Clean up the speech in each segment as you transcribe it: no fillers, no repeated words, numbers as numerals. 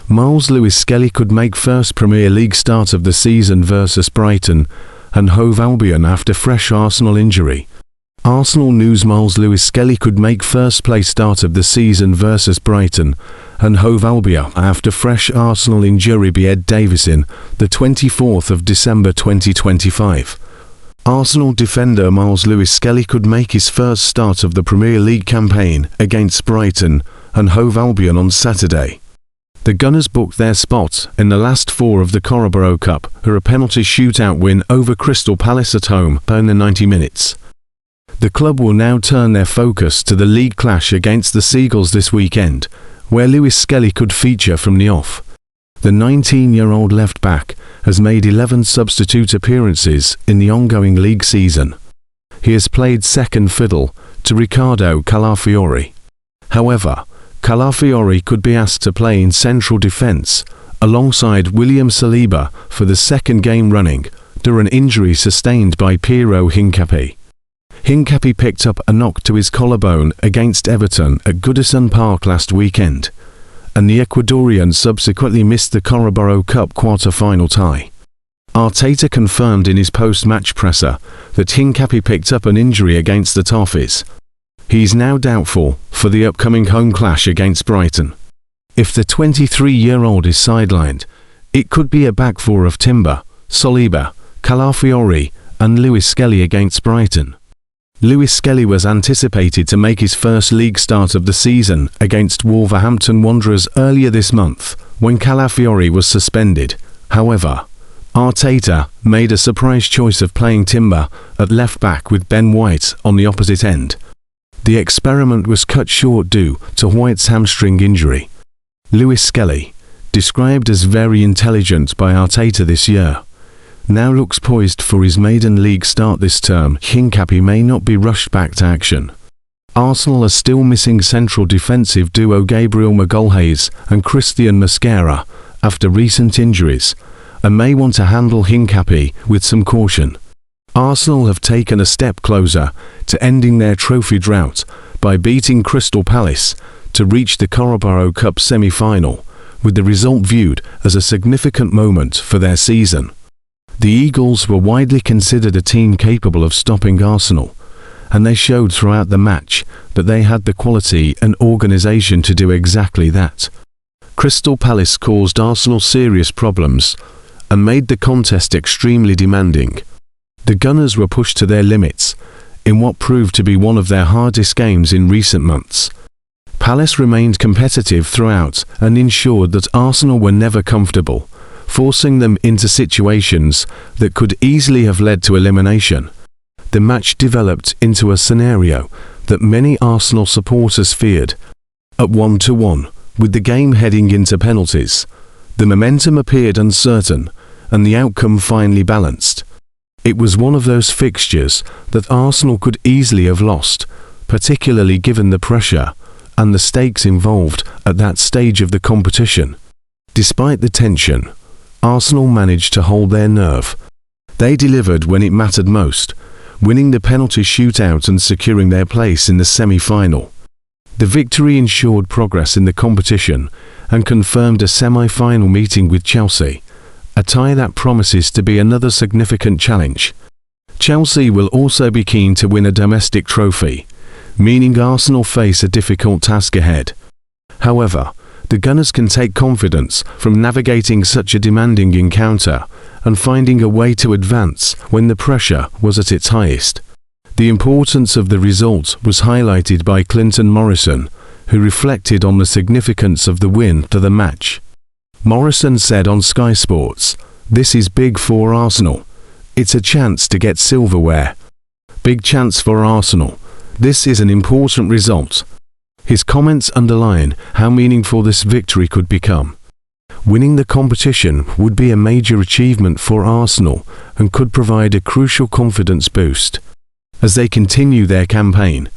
Myles Skelly could make first Premier League start of the season versus Brighton and Hove Albion after fresh Arsenal injury. Arsenal news: Myles Skelly could make first play start of the season versus Brighton and Hove Albion after fresh Arsenal injury. Ed Davison, the 24th of December 2025. Arsenal defender Myles Skelly could make his first start of the Premier League campaign against Brighton and Hove Albion on Saturday. The Gunners booked their spot in the last four of the Carabao Cup, a penalty shootout win over Crystal Palace at home in the 90 minutes. The club will now turn their focus to the league clash against the Seagulls this weekend, where Skelly could feature from the off. The 19-year-old left-back has made 11 substitute appearances in the ongoing league season. He has played second fiddle to Riccardo Calafiori. However, Calafiori could be asked to play in central defence alongside William Saliba for the second game running due an injury sustained by Piero Hincapié. Hincapié picked up a knock to his collarbone against Everton at Goodison Park last weekend, and the Ecuadorian subsequently missed the Carabao Cup quarter-final tie. Arteta confirmed in his post-match presser that Hincapié picked up an injury against the Toffees. He is now doubtful for the upcoming home clash against Brighton. If the 23-year-old is sidelined, it could be a back four of Timber, Saliba, Calafiori and Skelly against Brighton. Skelly was anticipated to make his first league start of the season against Wolverhampton Wanderers earlier this month, when Calafiori was suspended. However, Arteta made a surprise choice of playing Timber at left-back with Ben White on the opposite end. The experiment was cut short due to White's hamstring injury. Skelly, described as very intelligent by Arteta this year, now looks poised for his maiden league start this term. Hincapié may not be rushed back to action. Arsenal are still missing central defensive duo Gabriel Magalhaes and Christian Mosquera after recent injuries, and may want to handle Hincapié with some caution. Arsenal have taken a step closer to ending their trophy drought by beating Crystal Palace to reach the Carabao Cup semi-final, with the result viewed as a significant moment for their season. The Eagles were widely considered a team capable of stopping Arsenal, and they showed throughout the match that they had the quality and organisation to do exactly that. Crystal Palace caused Arsenal serious problems and made the contest extremely demanding. The Gunners were pushed to their limits in what proved to be one of their hardest games in recent months. Palace remained competitive throughout and ensured that Arsenal were never comfortable, forcing them into situations that could easily have led to elimination. The match developed into a scenario that many Arsenal supporters feared. At 1-1, with the game heading into penalties, the momentum appeared uncertain and the outcome finely balanced. It was one of those fixtures that Arsenal could easily have lost, particularly given the pressure and the stakes involved at that stage of the competition. Despite the tension, Arsenal managed to hold their nerve. They delivered when it mattered most, winning the penalty shootout and securing their place in the semi-final. The victory ensured progress in the competition and confirmed a semi-final meeting with Chelsea, a tie that promises to be another significant challenge. Chelsea will also be keen to win a domestic trophy, meaning Arsenal face a difficult task ahead. However, the Gunners can take confidence from navigating such a demanding encounter and finding a way to advance when the pressure was at its highest. The importance of the result was highlighted by Clinton Morrison, who reflected on the significance of the win to the match. Morrison said on Sky Sports, "This is big for Arsenal. It's a chance to get silverware. Big chance for Arsenal. This is an important result." His comments underline how meaningful this victory could become. Winning the competition would be a major achievement for Arsenal and could provide a crucial confidence boost. As they continue their campaign,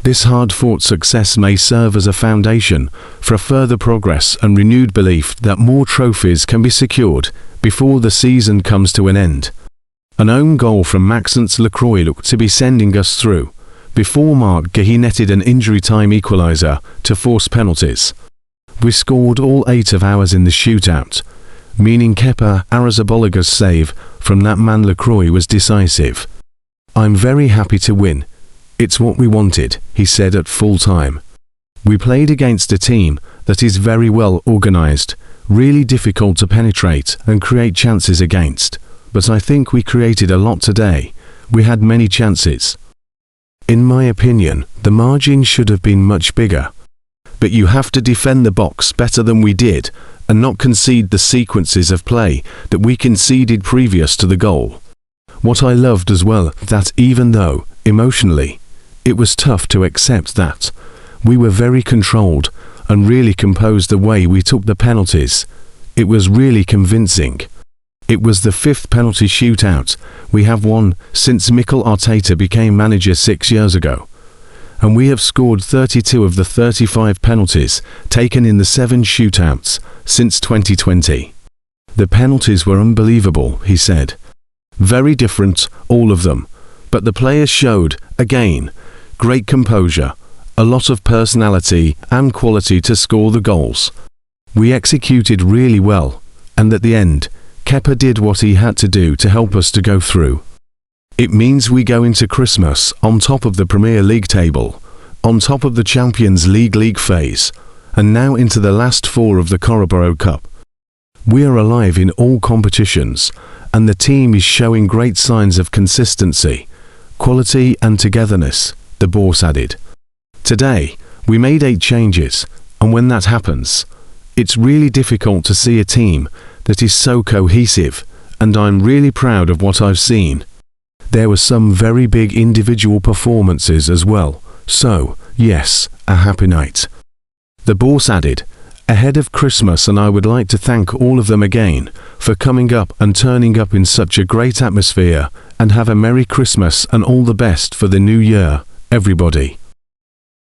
this hard-fought success may serve as a foundation for further progress and renewed belief that more trophies can be secured before the season comes to an end. An own goal from Maxence Lacroix looked to be sending us through, before Marc Guéhi netted an injury-time equaliser to force penalties. We scored all 8 of ours in the shootout, meaning Kepa Arrizabalaga's save from that man LaCroix was decisive. I'm very happy to win. It's what we wanted, he said at full time. We played against a team that is very well organised, really difficult to penetrate and create chances against, but I think we created a lot today. We had many chances. In my opinion, the margin should have been much bigger. But you have to defend the box better than we did and not concede the sequences of play that we conceded previous to the goal. What I loved as well, that even though, emotionally, it was tough to accept that, we were very controlled and really composed the way we took the penalties. It was really convincing. It was the 5th penalty shootout we have won since Mikel Arteta became manager 6 years ago. And we have scored 32 of the 35 penalties taken in the 7 shootouts since 2020. The penalties were unbelievable, he said. Very different, all of them. But the players showed, again, great composure, a lot of personality and quality to score the goals. We executed really well, and at the end, Kepa did what he had to do to help us to go through. It means we go into Christmas on top of the Premier League table, on top of the Champions League phase, and now into the last 4 of the Carabao Cup. We are alive in all competitions, and the team is showing great signs of consistency, quality and togetherness, the boss added. Today, we made 8 changes, and when that happens, it's really difficult to see a team that is so cohesive, and I'm really proud of what I've seen. There were some very big individual performances as well, so, yes, a happy night. The boss added, ahead of Christmas, and I would like to thank all of them again for coming up and turning up in such a great atmosphere, and have a Merry Christmas and all the best for the new year, everybody.